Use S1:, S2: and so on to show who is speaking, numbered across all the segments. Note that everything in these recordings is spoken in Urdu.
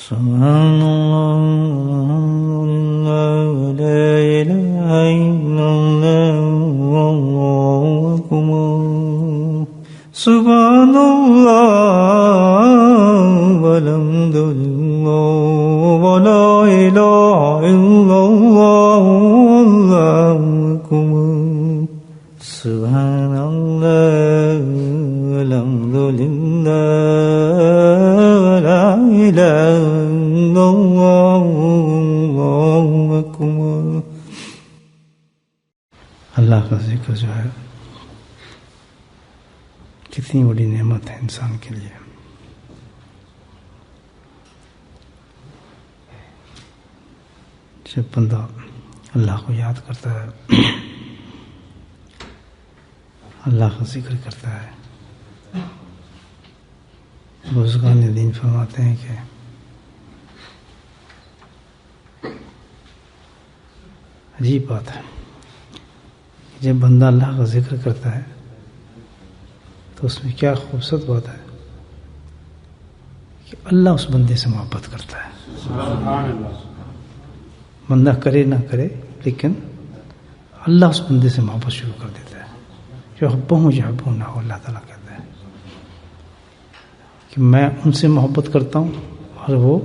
S1: سبحان اللہ لا الہ الا اللہ واللہ اکبر سبحان اللہ والحمد للہ ولا الہ الا اللہ واللہ اکبر سبحان اللہ والحمد للہ ولا الہ الا اللہ واللہ اکبر. اللہ کا ذکر جو ہے کتنی بڑی نعمت ہے انسان کے لیے. جب بندہ اللہ کو یاد کرتا ہے، اللہ کا ذکر کرتا ہے، بزرگان دین فرماتے ہیں کہ عجیب بات ہے، جب بندہ اللہ کا ذکر کرتا ہے تو اس میں کیا خوبصورت بات ہے کہ اللہ اس بندے سے محبت کرتا ہے. بندہ کرے نہ کرے لیکن اللہ اس بندے سے محبت شروع کر دیتا ہے. جو حبوں نہ ہو، اللہ تعالیٰ کہتا ہے کہ میں ان سے محبت کرتا ہوں اور وہ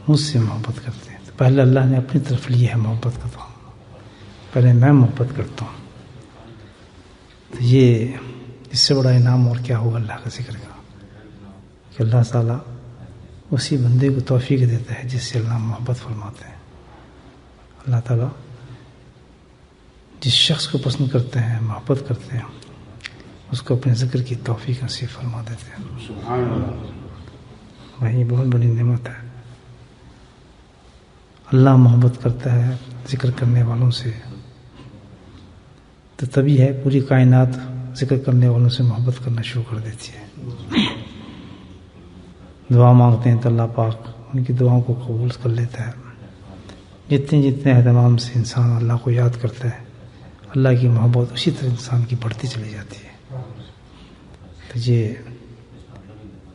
S1: مجھ سے محبت کرتے ہیں. تو پہلے اللہ نے اپنی طرف لی ہے محبت کرتا ہوں، پہلے میں محبت کرتا ہوں. تو یہ اس سے بڑا انعام اور کیا ہوگا اللہ کا ذکر کا، کہ اللہ تعالیٰ اسی بندے کو توفیق دیتا ہے جس سے اللہ محبت فرماتے ہیں. اللہ تعالیٰ جس شخص کو پسند کرتے ہیں، محبت کرتے ہیں، اس کو اپنے ذکر کی توفیق نصیب فرما دیتے ہیں. وہی بہت بڑی نعمت ہے. اللہ محبت کرتا ہے ذکر کرنے والوں سے، تو تبھی ہے پوری کائنات ذکر کرنے والوں سے محبت کرنا شروع کر دیتی ہے. دعا مانگتے ہیں تو اللہ پاک ان کی دعاؤں کو قبول کر لیتا ہے. جتنے اہتمام سے انسان اللہ کو یاد کرتا ہے، اللہ کی محبت اسی طرح انسان کی بڑھتی چلی جاتی ہے. تو یہ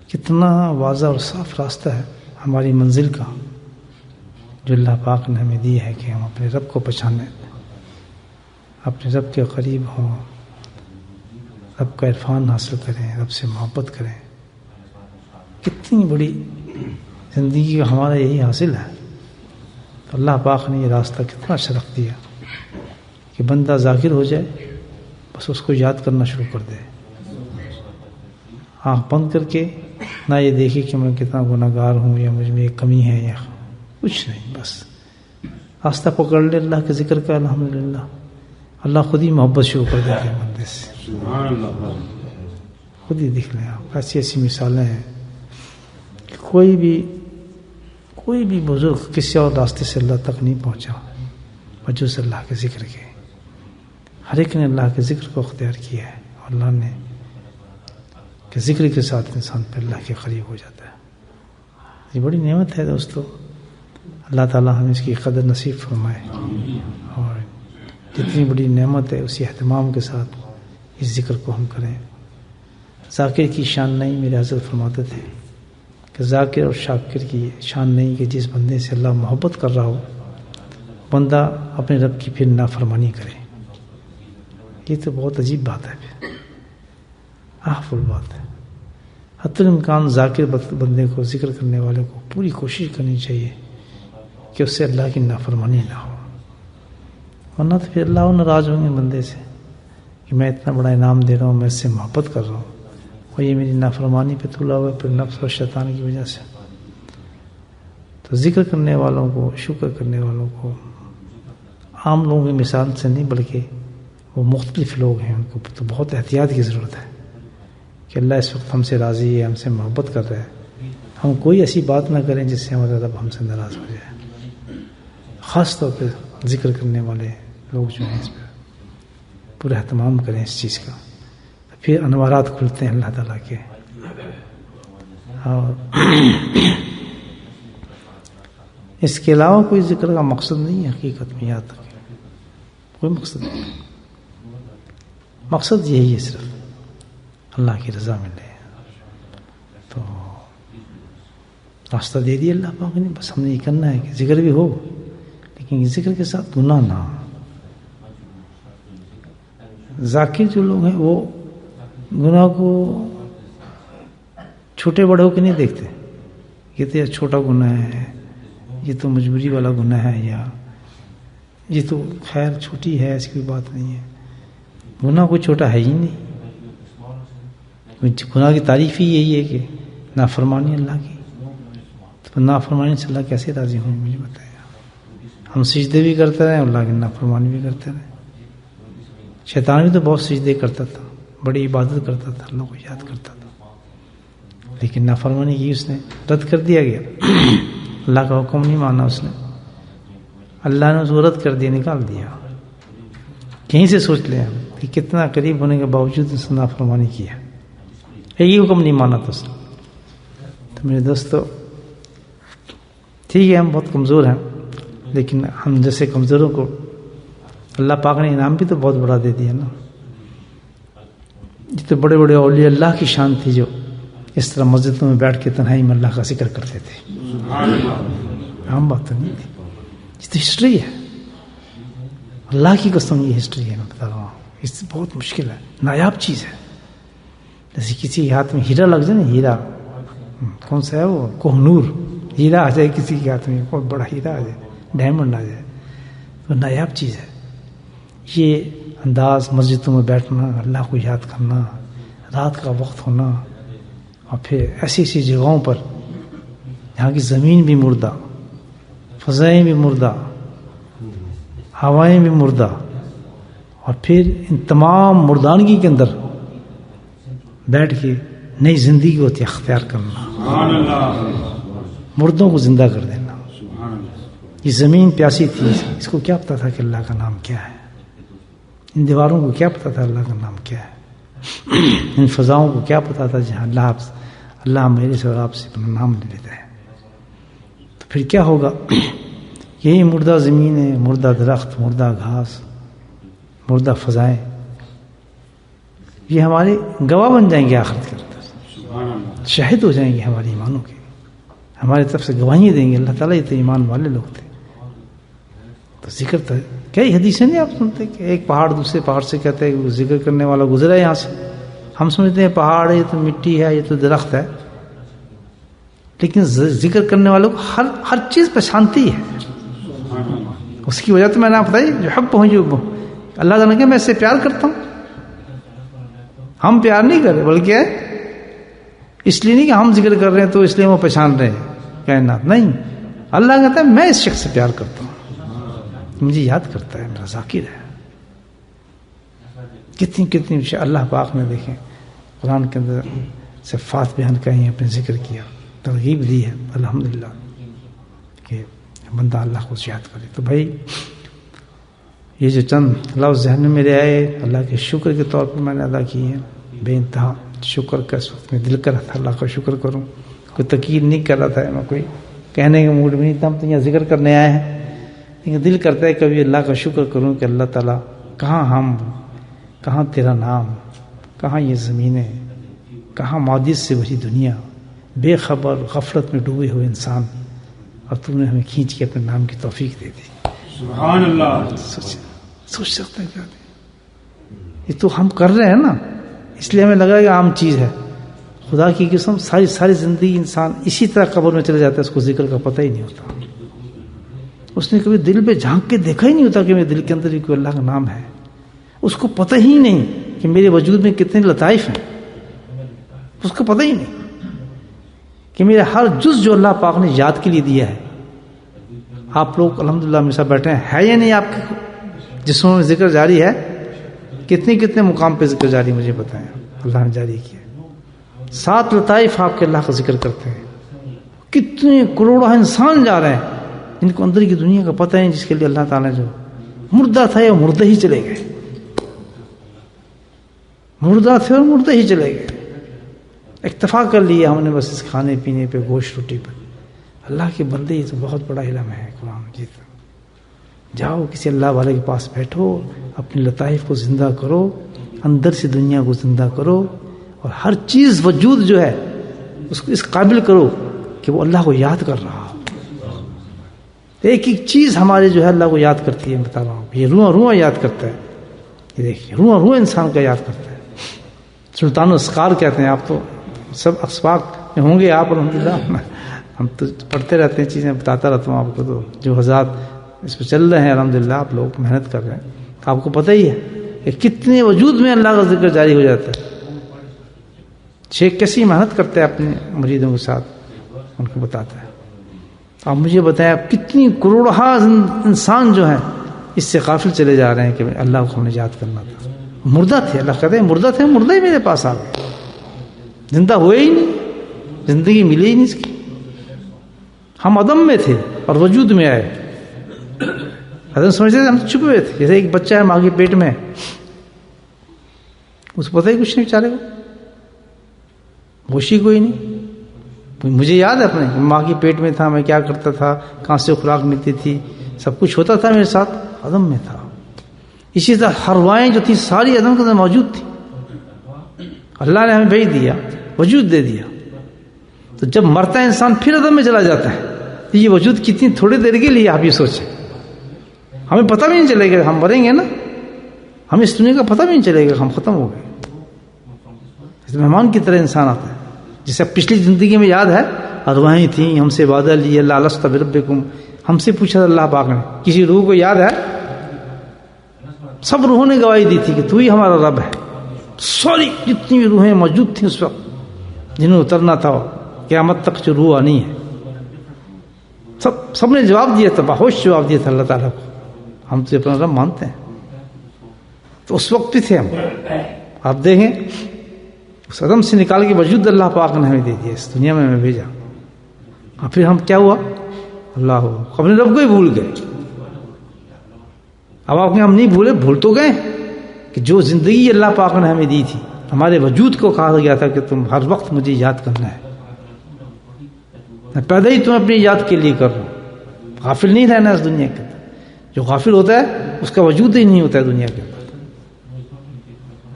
S1: کتنا واضح اور صاف راستہ ہے ہماری منزل کا جو اللہ پاک نے ہمیں دی ہے کہ ہم اپنے رب کو پہچانیں، اپنے رب کے قریب ہوں، رب کا عرفان حاصل کریں، رب سے محبت کریں. کتنی بڑی زندگی کا ہمارا یہی حاصل ہے. تو اللہ پاک نے یہ راستہ کتنا اچھا رکھ دیا کہ بندہ ذاکر ہو جائے، بس اس کو یاد کرنا شروع کر دے. آنکھ بند کر کے نہ یہ دیکھے کہ میں کتنا گناہ گار ہوں یا مجھ میں ایک کمی ہے یا کچھ نہیں، بس راستہ پکڑ لے اللہ کے ذکر کا. الحمدللہ اللہ خود ہی محبت شروع کر دیتے ہیں بندے سے. خود ہی دیکھ لیں آپ، ایسی ایسی مثالیں ہیں کہ کوئی بھی بزرگ کسی اور راستے سے اللہ تک نہیں پہنچا بجوز اللہ کے ذکر کے. ہر ایک نے اللہ کے ذکر کو اختیار کیا ہے، اور اللہ نے کہ ذکر کے ساتھ انسان پہ اللہ کے قریب ہو جاتا ہے. یہ بڑی نعمت ہے دوستو. اللہ تعالیٰ ہمیں اس کی قدر نصیب فرمائے، اور جتنی بڑی نعمت ہے اسی اہتمام کے ساتھ اس ذکر کو ہم کریں. ذاکر کی شان نہیں، میرے حضرت فرماتے تھے کہ ذاکر اور شاکر کی شان نہیں کہ جس بندے سے اللہ محبت کر رہا ہو بندہ اپنے رب کی پھر نافرمانی کرے. یہ تو بہت عجیب بات ہے، پھر احفل بات ہے. حتی الامکان ذاکر بندے کو، ذکر کرنے والے کو پوری کوشش کرنی چاہیے کہ اس سے اللہ کی نافرمانی نہ ہو، ورنہ تو پھر اللہ ناراض ہوں گے بندے سے کہ میں اتنا بڑا انعام دے رہا ہوں، میں اس سے محبت کر رہا ہوں، اور یہ میری نافرمانی پہ تلا ہوا ہے، پھر نفس اور شیطان کی وجہ سے. تو ذکر کرنے والوں کو، شکر کرنے والوں کو عام لوگوں کی مثال سے نہیں بلکہ وہ مختلف لوگ ہیں، ان کو تو بہت احتیاط کی ضرورت ہے کہ اللہ اس وقت ہم سے راضی ہے، ہم سے محبت کر رہا ہے. ہم کوئی ایسی بات نہ کریں جس سے ہمارا رب ہم سے ناراض ہو جائے. خاص طور پہ ذکر کرنے والے لوگ جو ہیں اس پہ پورا اہتمام کریں اس چیز کا، پھر انوارات کھلتے ہیں اللہ تعالیٰ کے. اور اس کے علاوہ کوئی ذکر کا مقصد نہیں ہے حقیقت میں، یہاں تک کوئی مقصد نہیں. مقصد یہی ہے صرف اللہ کی رضا ملے. تو راستہ دے دیا اللہ پاک نے، بس ہم نے یہ کرنا ہے کہ ذکر بھی ہو لیکن ذکر کے ساتھ گناہ نہ ہو۔ ذاکر جو لوگ ہیں وہ گناہ کو چھوٹے بڑے ہو کے نہیں دیکھتے، کہتے ہیں چھوٹا گناہ ہے، یہ تو مجبوری والا گناہ ہے، یا یہ تو خیر چھوٹی ہے، ایسی کوئی بات نہیں ہے۔ گناہ کوئی چھوٹا ہے ہی نہیں، گناہ کی تعریف ہی یہی ہے کہ نافرمانی اللہ کی، تو نافرمانی سے اللہ کیسے راضی ہوں؟ مجھے بتایا۔ ہم سجدے بھی کرتے رہے، اللہ کی نافرمانی بھی کرتے رہے۔ شیطان بھی تو بہت سجدے کرتا تھا، بڑی عبادت کرتا تھا، اللہ کو یاد کرتا تھا، لیکن نافرمانی کی اس نے، رد کر دیا گیا، اللہ کا حکم نہیں مانا اس نے، اللہ نے اس کو رد کر دیا، نکال دیا۔ کہیں سے سوچ لیں کہ کتنا قریب ہونے کے باوجود اس نے نافرمانی کیا، یہی حکم نہیں مانا تھا اس نے۔ تو میرے دوستو، ٹھیک ہے ہم بہت کمزور ہیں، لیکن ہم جیسے کمزوروں کو اللہ پاک نے انعام بھی تو بہت بڑا دے دیا نا۔ جتنے بڑے بڑے اولیاء اللہ کی شان تھی جو اس طرح مسجدوں میں بیٹھ کے تنہائی میں اللہ کا ذکر کرتے تھے، عام بات تو نہیں تھی، یہ تو ہسٹری ہے، اللہ کی قسم یہ ہسٹری ہے، میں بتا رہا ہوں، اس سے بہت مشکل ہے، نایاب چیز ہے۔ جیسے کسی کے ہاتھ میں ہیرا لگ جائے نا، ہیرا کون سا ہے وہ، کوہ نور ہیرا آ جائے کسی کے ہاتھ میں، بہت بڑا ہیرا آ جائے، ڈائمنڈ آ جائے، تو نایاب چیز ہے۔ یہ انداز مسجدوں میں بیٹھنا، اللہ کو یاد کرنا، رات کا وقت ہونا، اور پھر ایسی ایسی جگہوں پر جہاں کی زمین بھی مردہ، فضائیں بھی مردہ، ہوائیں بھی مردہ، اور پھر ان تمام مردانگی کے اندر بیٹھ کے نئی زندگی کو اختیار کرنا، مردوں کو زندہ کر دینا۔ یہ زمین پیاسی تھی، اس کو کیا پتا تھا کہ اللہ کا نام کیا ہے؟ ان دیواروں کو کیا پتا تھا اللہ کا نام کیا ہے؟ ان فضاؤں کو کیا پتا تھا جہاں اللہ میرے سے اور آپ سے اپنا نام لے لیتا ہے؟ تو پھر کیا ہوگا؟ یہی مردہ زمین ہے، مردہ درخت، مردہ گھاس، مردہ فضائیں، یہ ہمارے گواہ بن جائیں گے آخرت کے اندر، شاہد ہو جائیں گے ہمارے ایمانوں کے، ہماری طرف سے گواہیاں دیں گے، اللہ تعالیٰ یہ تو ایمان والے لوگ تھے۔ تو ذکر تو کئی حدیثیں نہیں آپ سنتے کہ ایک پہاڑ دوسرے پہاڑ سے کہتے ہیں کہ ذکر کرنے والا گزرا ہے یہاں سے، ہم سمجھتے ہیں پہاڑ ہے، یہ تو مٹی ہے، یہ تو درخت ہے، لیکن ذکر کرنے والوں کو ہر چیز پہچانتی ہے۔ اس کی وجہ تو میں نے آپ بتائی، جو حق پہنچ اللہ تعالیٰ کہ میں اس سے پیار کرتا ہوں۔ ہم پیار نہیں کر رہے، بلکہ اس لیے نہیں کہ ہم ذکر کر رہے ہیں تو اس لیے وہ پہچان رہے ہیں کائنات، نہیں، اللہ کہتا ہے میں اس شخص سے پیار کرتا ہوں، مجھے یاد کرتا ہے، میرا ذاکر ہے۔ کتنی اللہ پاک نے دیکھیں قرآن کے اندر صفات بیان کہیں، اپنے ذکر کیا، ترغیب دی ہے الحمدللہ کہ بندہ اللہ کو یاد کرے۔ تو بھائی یہ جو چند لفظ ذہن میں میرے آئے، اللہ کے شکر کے طور پر میں نے ادا کیے ہیں، بے انتہا شکر کا اس وقت میں دل کر رہا تھا اللہ کا شکر کروں، کوئی تقریر نہیں کر رہا تھا، میں کوئی کہنے کے موڈ میں نہیں تھا، ہم تو یہاں ذکر کرنے آئے ہیں، لیکن دل کرتا ہے کبھی اللہ کا شکر کروں کہ اللہ تعالیٰ کہاں ہم، کہاں تیرا نام، کہاں یہ زمینیں، کہاں مادیت سے بھری دنیا، بے خبر غفلت میں ڈوبے ہوئے انسان، اور تو نے ہمیں کھینچ کے اپنے نام کی توفیق دے دی۔
S2: سبحان اللہ۔
S1: سوچ سکتے ہیں کیا؟ یہ تو ہم کر رہے ہیں نا، اس لیے ہمیں لگا کہ عام چیز ہے۔ خدا کی قسم ساری زندگی انسان اسی طرح قبر میں چلے جاتا ہے، اس کو ذکر کا پتہ ہی نہیں ہوتا، اس نے کبھی دل پہ جھانک کے دیکھا ہی نہیں ہوتا کہ میرے دل کے اندر بھی کوئی اللہ کا نام ہے، اس کو پتہ ہی نہیں کہ میرے وجود میں کتنے لطائف ہیں، اس کو پتہ ہی نہیں کہ میرا ہر جز جو اللہ پاک نے یاد کے لیے دیا ہے۔ آپ لوگ الحمدللہ میرے ساتھ بیٹھے ہیں، ہے یا نہیں آپ کے جسموں میں ذکر جاری ہے؟ کتنے مقام پہ ذکر جاری مجھے بتائیں، اللہ نے جاری کیا۔ 7 لطائف آپ کے اللہ کا ذکر کرتے ہیں، کتنے کروڑوں انسان جا رہے ہیں جن کو اندر کی دنیا کا پتہ نہیں، جس کے لیے اللہ تعالیٰ جو مردہ تھا یا مردہ ہی چلے گئے، مردہ تھے اور مردہ ہی چلے گئے، اکتفا کر لیا ہم نے بس اس کھانے پینے پہ، گوشت روٹی پہ۔ اللہ کے بندے یہ تو بہت بڑا علم ہے قرآن مجید۔ جاؤ کسی اللہ والے کے پاس بیٹھو، اپنی لطائف کو زندہ کرو، اندر سے دنیا کو زندہ کرو، اور ہر چیز وجود جو ہے اس کو اس قابل کرو کہ وہ اللہ کو یاد کر رہا ہو. ایک ایک چیز ہمارے جو ہے اللہ کو یاد کرتی ہے. بتا رہا ہوں یہ رواں رواں یاد کرتا ہے. یہ دیکھیے رواں رواں انسان کا یاد کرتا ہے. سلطان الاسقار کہتے ہیں. آپ تو سب اسباق میں ہوں گے آپ الحمدللہ. ہم تو پڑھتے رہتے ہیں چیزیں بتاتا رہتا ہوں آپ کو. تو جو حضرات اس پہ چل رہے ہیں الحمدللہ آپ لوگ محنت کر رہے ہیں. آپ کو پتہ ہی ہے کہ کتنے وجود میں اللہ کا ذکر جاری ہو جاتا ہے. شیخ کیسی محنت کرتے ہیں اپنے مریدوں کے ساتھ ان کو بتاتا ہے. آپ مجھے بتائیں آپ کتنی کروڑہا انسان جو ہیں اس سے غافل چلے جا رہے ہیں کہ اللہ کو ہم نے یاد کرنا تھا. مردہ تھے. اللہ کہتے ہیں مردہ تھے, مردہ ہی میرے پاس آ گئے. زندہ ہوئے ہی نہیں, زندگی ملی ہی نہیں اس کی. ہم عدم میں تھے اور وجود میں آئے. حضرت سمجھتے تھے ہم چھپے ہوئے تھے. جیسے ایک بچہ ہے ماں کے پیٹ میں, اس کو پتہ ہی کچھ نہیں بیچارے کو, ہوشی کوئی نہیں. مجھے یاد ہے اپنے ماں کے پیٹ میں تھا, میں کیا کرتا تھا, کہاں سے خوراک ملتی تھی, سب کچھ ہوتا تھا میرے ساتھ, عدم میں تھا. اسی طرح ہروائیں جو تھی ساری عدم کے اندر موجود تھی. اللہ نے ہمیں بھیج دیا, وجود دے دیا. تو جب مرتا ہے انسان پھر عدم میں چلا جاتا ہے. تو یہ وجود کتنی تھوڑی دیر کے لیے آپ یہ سوچیں. ہمیں پتہ بھی نہیں چلے گا, ہم مریں گے نا, ہمیں اس دنیا کا پتہ بھی نہیں چلے گا, ہم ختم ہو گئے. مہمان کی طرح انسان آتا ہے. جسے پچھلی زندگی میں یاد ہے ارواحیں تھیں, ہم سے وعدہ لیے اللہ لست بربکم, ہم سے پوچھا اللہ پاک نے. کسی روح کو یاد ہے, سب روحوں نے گواہی دی تھی کہ تو ہی ہمارا رب ہے. ساری جتنی بھی روحیں موجود تھیں اس وقت جنہوں اترنا تھا قیامت تک جو روح آنی ہے, سب نے جواب دیا تھا, باہوش جواب دیا تھا اللہ تعالیٰ کو, ہم تو اپنا رب مانتے ہیں. تو اس وقت بھی تھے ہم. آپ دیکھیں اس عدم سے نکال کے وجود اللہ پاک نے ہمیں دے دیا, اس دنیا میں ہمیں بھیجا. اور پھر ہم کیا ہوا, اللہ ہو, اپنے رب کو ہی بھول گئے. اب آپ کے ہم نہیں بھولے, بھول تو گئے کہ جو زندگی اللہ پاک نے ہمیں دی تھی, ہمارے وجود کو کہا گیا تھا کہ تم ہر وقت مجھے یاد کرنا ہے. میں پیدا ہی تم اپنی یاد کے لیے کر رہا ہوں. غافل نہیں رہنا اس دنیا کے اندر. جو غافل ہوتا ہے اس کا وجود ہی نہیں ہوتا ہے دنیا کے اندر.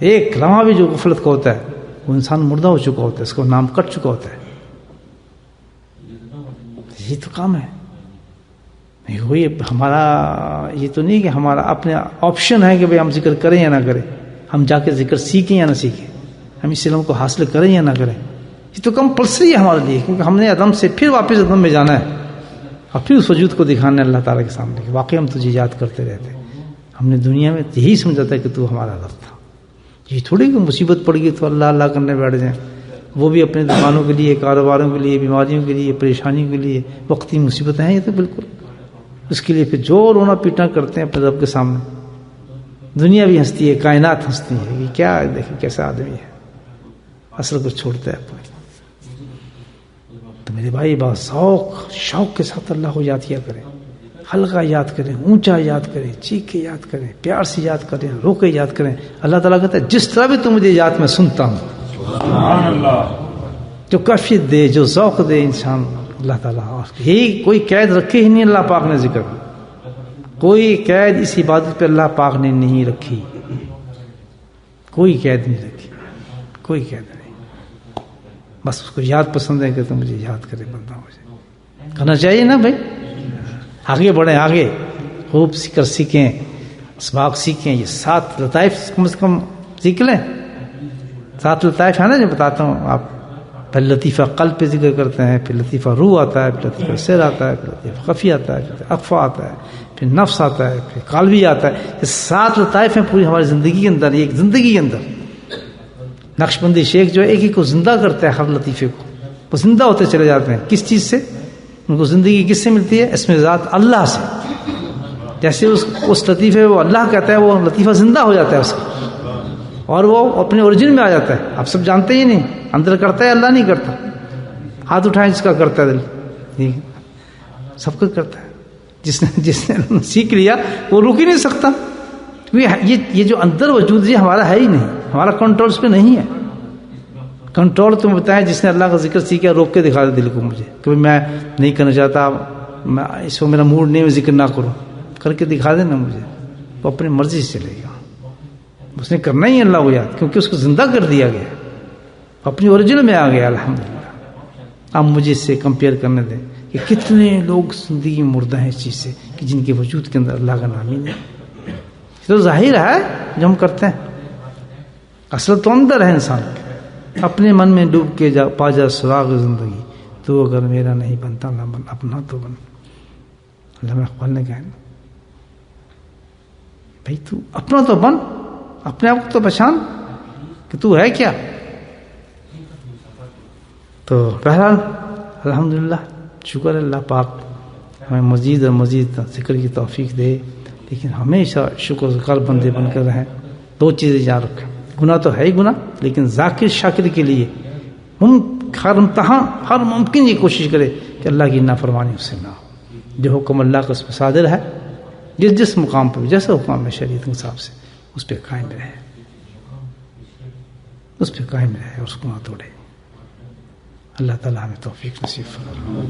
S1: ایک لمحہ بھی جو غفلت کا ہوتا ہے وہ انسان مردہ ہو چکا ہوتا ہے, اس کو نام کٹ چکا ہوتا ہے. یہی تو کام ہے. وہی ہمارا یہ تو نہیں کہ ہمارا اپنے آپشن ہے کہ بھئی ہم ذکر کریں یا نہ کریں, ہم جا کے ذکر سیکھیں یا نہ سیکھیں, ہم اس علم کو حاصل کریں یا نہ کریں. یہ تو کمپلسری ہے ہمارے لیے, کیونکہ ہم نے عدم سے پھر واپس عدم میں جانا ہے اور پھر اس وجود کو دکھانا ہے اللہ تعالیٰ کے سامنے کہ واقعی ہم تجھے یاد کرتے رہتے. ہم نے دنیا میں یہی سمجھا تھا کہ تو ہمارا رب تھا. یہ تھوڑی کہ مصیبت پڑ گئی تو اللہ اللہ کرنے بیٹھ جائیں, وہ بھی اپنے دکانوں کے لیے, کاروباروں کے لیے, بیماریوں کے لیے, پریشانیوں کے لیے وقتی مصیبتیں ہیں. یہ تو بالکل اس کے لیے پھر جو رونا پیٹنا کرتے ہیں اپنے رب کے سامنے. دنیا بھی ہنستی ہے, کائنات ہنستی ہے کہ کیا دیکھیں کیسا آدمی ہے, اصل کو چھوڑتا ہے اپنے. تو میرے بھائی بہت شوق کے ساتھ اللہ کو یاد کیا کریں. ہلکا یاد کریں, اونچا یاد کریں, چیخ کے یاد کریں, پیار سے یاد کریں, رو کے یاد کریں. اللہ تعالیٰ کہتا ہے جس طرح بھی تم مجھے یاد میں سنتا ہوں.
S2: سبحان اللہ.
S1: جو کیفیت دے, جو ذوق دے انسان اللہ تعالیٰ. یہی کوئی قید رکھے ہی نہیں اللہ پاک نے ذکر, کوئی قید اس عبادت پہ اللہ پاک نے نہیں رکھی, کوئی قید نہیں رکھی, کوئی قید نہیں. بس اس کو یاد پسند ہے کہ تم مجھے یاد کرے بندہ, مجھے کرنا چاہیے نا بھائی. آگے بڑھیں, آگے خوب ذکر سیکھیں, اسباق سیکھیں. یہ 7 لطائف کم سے کم سیکھ لیں. 7 لطائف ہے نا جو بتاتا ہوں. آپ پہلے لطیفہ قلب پہ ذکر کرتے ہیں, پھر لطیفہ روح آتا ہے, پھر لطیفہ سر آتا ہے, پھر لطیفہ خفی آتا ہے, پھر اخفا آتا ہے, پھر نفس آتا ہے, پھر قلبی آتا ہے. یہ 7 لطائف ہیں پوری ہماری زندگی کے اندر. ایک زندگی کے اندر نقشبندی شیخ جو ایک ایک کو زندہ کرتا ہے, ہر لطیفے کو وہ زندہ ہوتے چلے جاتے ہیں. کس چیز سے ان کو زندگی کس سے ملتی ہے؟ اسم ذات اللہ سے. جیسے اس لطیفے وہ اللہ کہتا ہے, وہ لطیفہ زندہ ہو جاتا ہے اس کا, اور وہ اپنے اوریجن میں آ جاتا ہے. آپ سب جانتے ہی نہیں, اندر کرتا ہے اللہ نہیں کرتا. ہاتھ اٹھائیں جس کا کرتا ہے دل, سب کا کرتا ہے. جس نے سیکھ لیا وہ رک ہی نہیں سکتا. یہ جو اندر وجود یہ ہمارا ہے ہی نہیں, ہمارا کنٹرول اس پہ نہیں ہے. کنٹرول تم بتائیں جس نے اللہ کا ذکر سیکھا روک کے دکھا دے دل کو مجھے کہ میں نہیں کرنا چاہتا, میں اس کو میرا موڈ نہیں, میں ذکر نہ کروں, کر کے دکھا دینا مجھے. وہ اپنی مرضی سے چلے گا, اس نے کرنا ہی اللہ کو یاد, کیونکہ اس کو زندہ کر دیا گیا, اپنی اوریجن میں آ گیا. الحمدللہ آپ مجھے اس سے کمپیئر کرنے دیں کہ کتنے لوگ زندگی میں مردہ ہیں اس چیز سے کہ جن کے وجود کے اندر اللہ کا نام ہی نہیں. تو ظاہر ہے جو ہم کرتے ہیں، اصل تو اندر ہے انسان کے. اپنے من میں ڈوب کے جا پا جا سراغ زندگی، تو اگر میرا نہیں بنتا نہ بن، اپنا تو بن. علامہ اقبال نے کہا بھائی تو اپنا تو بن، اپنے آپ کو تو پہچان کہ تو ہے کیا. تو بہرحال الحمدللہ، شکر اللہ پاک ہمیں مزید اور مزید ذکر کی توفیق دے، لیکن ہمیشہ شکر ذکر بندے بن کر رہیں. دو چیزیں یاد رکھیں، گناہ تو ہے ہی گناہ، لیکن ذاکر شاکر کے لیے ہم ہر امتحان ہر ممکن یہ کوشش کرے کہ اللہ کی نافرمانی اس سے نہ ہو. جو حکم اللہ کا اس پہ صادر ہے، جس مقام پہ جیسے حکام ہے شریعت کے حساب سے، اس پہ قائم رہے، اس پہ قائم رہے، اس کو نہ توڑے. اللہ تعالیٰ ہمیں توفیق نصیب فرمائے.